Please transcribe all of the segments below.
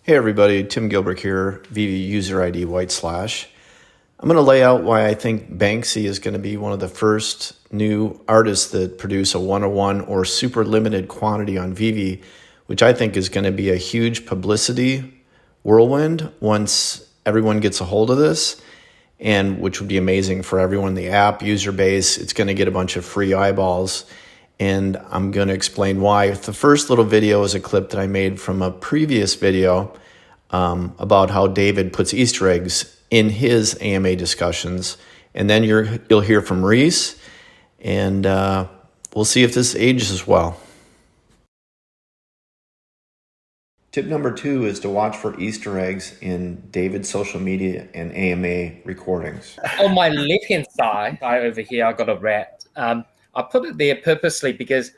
Hey everybody, Tim Gilbert here, VeVe user ID /. I'm going to lay out why I think Banksy is going to be one of the first new artists that produce a 101 or super limited quantity on VeVe, which I think is going to be a huge publicity whirlwind once everyone gets a hold of this, and which would be amazing for everyone in the app, user base. It's going to get a bunch of free eyeballs, and I'm going to explain why. The first little video is a clip that I made from a previous video about how David puts Easter eggs in his AMA discussions. And then you'll hear from Reese, and we'll see if this ages as well. Tip number 2 is to watch for Easter eggs in David's social media and AMA recordings. On my left-hand side, over here, I got a rat. I put it there purposely because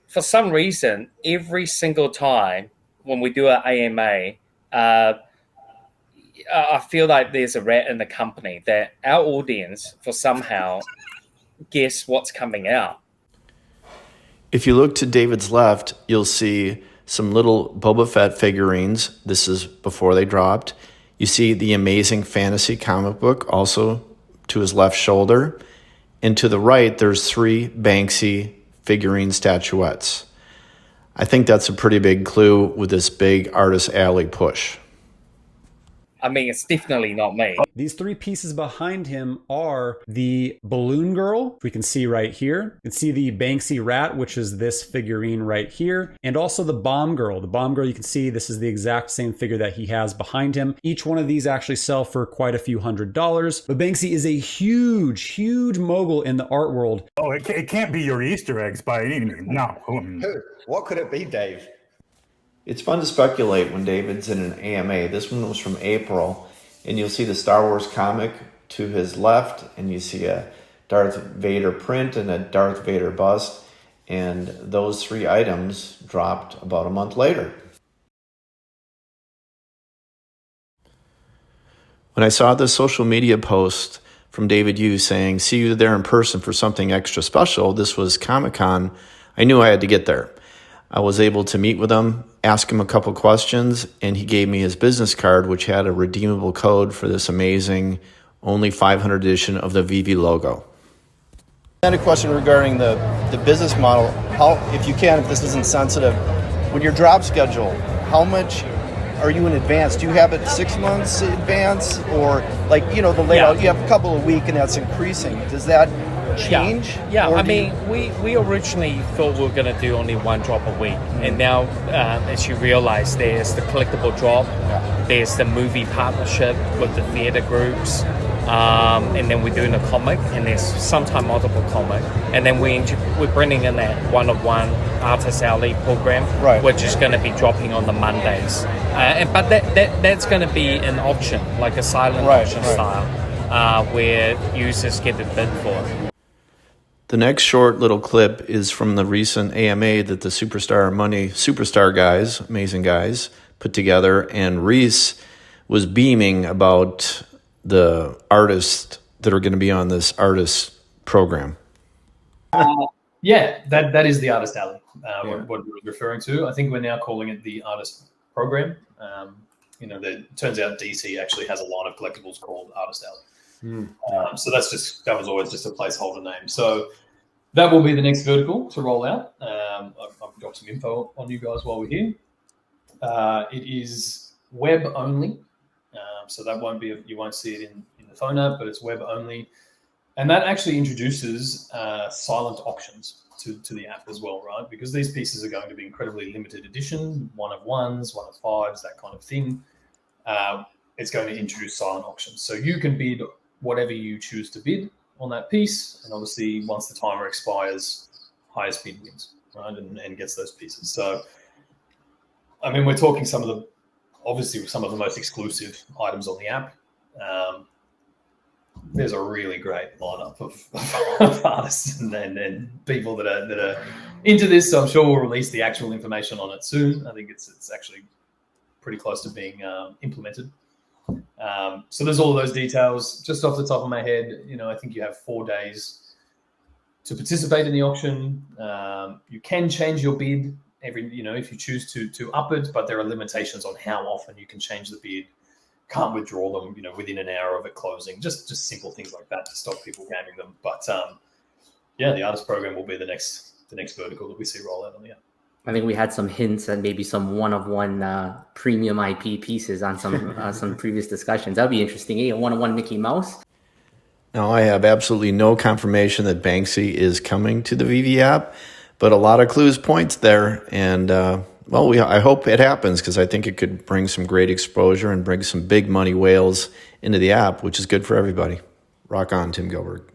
for some reason, every single time when we do an AMA, I feel like there's a rat in the company that our audience for somehow guess what's coming out. If you look to David's left, you'll see some little Boba Fett figurines. This is before they dropped. You see the Amazing Fantasy comic book also to his left shoulder. And to the right, there's 3 Banksy figurine statuettes. I think that's a pretty big clue with this big Artist Alley push. I mean, it's definitely not me. These 3 pieces behind him are the balloon girl, we can see right here. You can see the Banksy rat, which is this figurine right here, and also the bomb girl. The bomb girl, you can see this is the exact same figure that he has behind him. Each one of these actually sell for quite a few $100s, but Banksy is a huge mogul in the art world. Oh, it can't be your Easter eggs by any means. No. What could it be, Dave? It's fun to speculate when David's in an AMA. This one was from April, and you'll see the Star Wars comic to his left, and you see a Darth Vader print and a Darth Vader bust, and those 3 items dropped about a month later. When I saw this social media post from David Yu saying, "See you there in person for something extra special," this was Comic-Con, I knew I had to get there. I was able to meet with him, ask him a couple questions, and he gave me his business card, which had a redeemable code for this amazing, only 500 edition of the VeVe logo. I had a question regarding the business model. How, if you can, if this isn't sensitive, when your drop schedule, how much are you in advance? Do you have it 6 months in advance, or like, the layout, you have a couple of weeks and that's increasing. Does that change? Yeah. I mean, we originally thought we were going to do only 1 drop a week, and now as you realize, there's the collectible drop, there's the movie partnership with the theater groups, and then we're doing a comic, and there's sometimes multiple comic, and then we're bringing in that one-on-one Artist Alley program, right, which is going to be dropping on the Mondays, but that's going to be an auction, like a silent auction style, where users get a bid for it. The next short little clip is from the recent AMA that the Superstar guys, amazing guys, put together, and Reese was beaming about the artists that are going to be on this artist program. Yeah, that is the Artist Alley, what we're referring to. I think we're now calling it the Artist Program. It turns out DC actually has a line of collectibles called Artist Alley. So that was always just a placeholder name. So that will be the next vertical to roll out. I've got some info on you guys while we're here. It is web only, so that you won't see it in the phone app, but it's web only, and that actually introduces silent auctions to the app as well, right? Because these pieces are going to be incredibly limited edition, 1 of 1s, 1 of 5s, that kind of thing. It's going to introduce silent auctions, so you can bid whatever you choose to bid on that piece, and obviously once the timer expires, highest bid wins, right, and gets those pieces. So I mean, we're talking some of the most exclusive items on the app. There's a really great lineup of artists and people that are into this, so I'm sure we'll release the actual information on it soon. I think it's actually pretty close to being implemented. So there's all of those details. Just off the top of my head, I think you have 4 days to participate in the auction. You can change your bid if you choose to up it, but there are limitations on how often you can change the beard. Can't withdraw them, within an hour of it closing. Just simple things like that to stop people gaming them. But the artist program will be the next vertical that we see roll out on the app. I think we had some hints and maybe some one-of-one premium IP pieces on some previous discussions. That'd be interesting. A one-of-one Mickey Mouse. Now, I have absolutely no confirmation that Banksy is coming to the VeVe app, but a lot of clues points there. And, I hope it happens because I think it could bring some great exposure and bring some big money whales into the app, which is good for everybody. Rock on, Tim Gilbert.